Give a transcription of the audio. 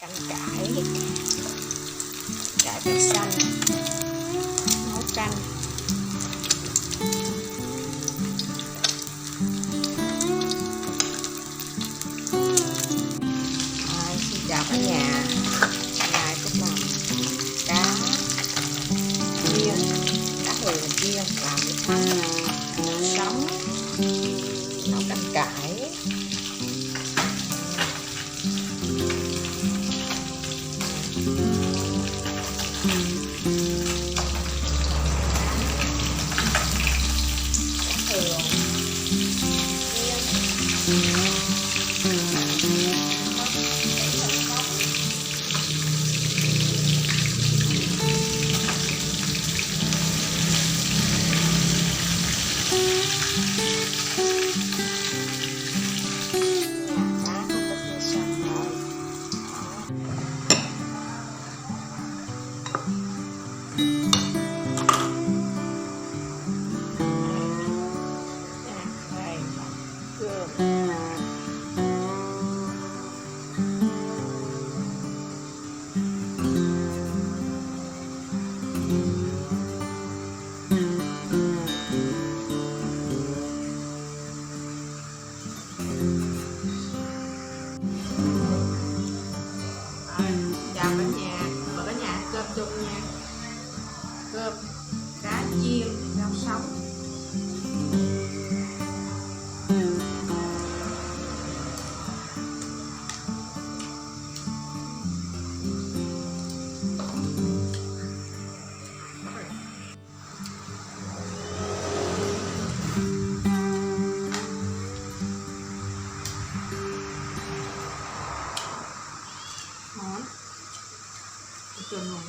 canh cải, cải xanh, nấu canh. Xin chào cả nhà. Hôm nay Cúc làm cá chiên, cá hường chiên làm với sống, nấu canh cải. Chào cả nhà, mời cả nhà ăn cơm chung nha. Cơm cá chiên rau sống. Ngon. Trời ngon.